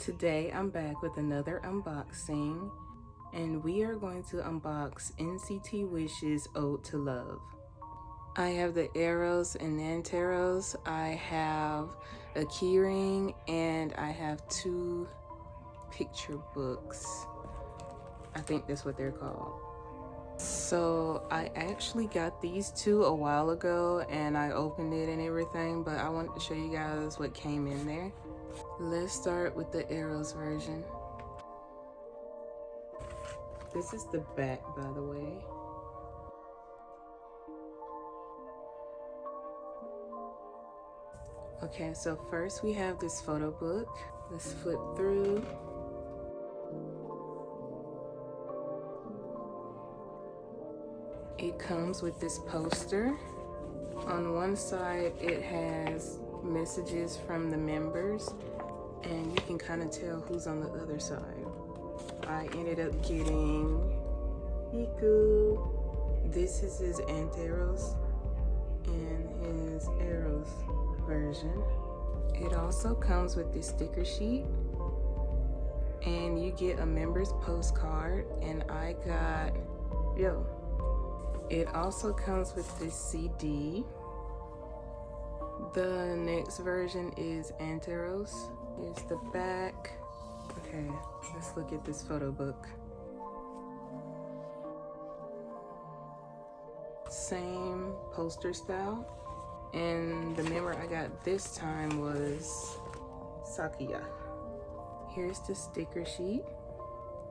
Today I'm back with another unboxing, and we are going to unbox NCT Wish's Ode to Love. I have the arrows and nantaros, I have a keyring, and I have 2 picture books. I think that's what they're called. So I actually got these 2 a while ago and I opened it and everything, but I wanted to show you guys what came in there. Let's start with the arrows version. This is the back, by the way. Okay, so first we have this photo book. Let's flip through. It comes with this poster. On one side it has messages from the members, and you can kind of tell who's on the other side. I ended up getting Hiku. This is his antaros and his arrows version. It also comes with this sticker sheet, and you get a member's postcard, and I got It also comes with this CD. The next version is antaros. Here's the back. Okay, let's look at this photo book. Same poster style. And the member I got this time was Sakuya. Here's the sticker sheet.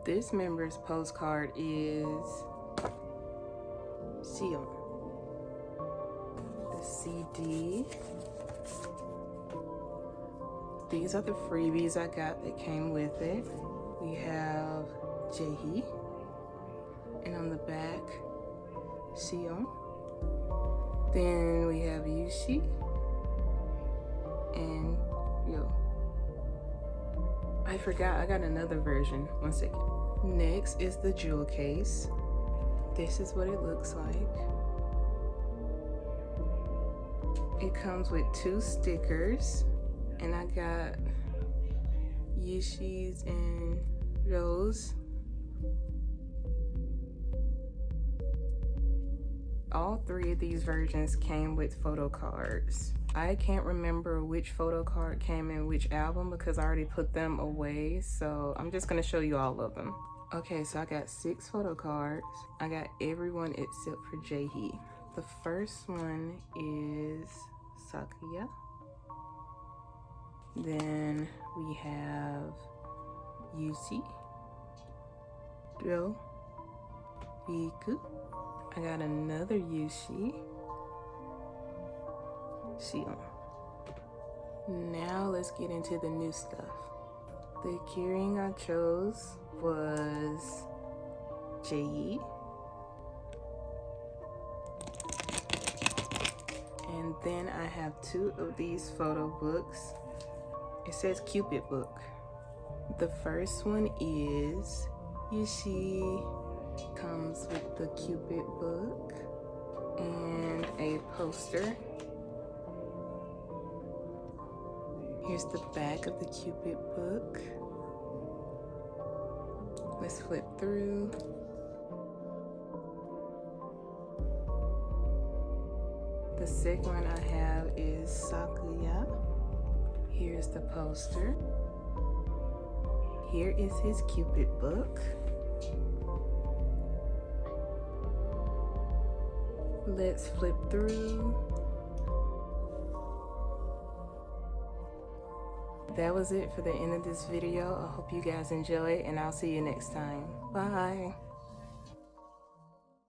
This member's postcard is Sion. The CD. These are the freebies I got that came with it. We have Jaehee, and on the back, Sion. Then we have Yushi and Yo. I forgot, I got another version. 1 second. Next is the jewel case. This is what it looks like. It comes with 2 stickers, and I got Yushi's and Rose. All 3 of these versions came with photo cards. I can't remember which photo card came in which album because I already put them away, so I'm just gonna show you all of them. Okay, so I got 6 photo cards. I got everyone except for Jaehee. The first one is Sakuya. Then we have Yushi, Ryo, Hiku. I got another Yushi, Sion. Now let's get into the new stuff. The keyring I chose was Jaehee. And then I have 2 of these photo books. It says Cupid book. The first one is Yushi. Comes with the Cupid book and a poster. Here's the back of the Cupid book. Let's flip through. The second one I have is Sakuya. Here's the poster. Here is his Cupid book. Let's flip through. That was it for the end of this video. I hope you guys enjoyed, and I'll see you next time. Bye.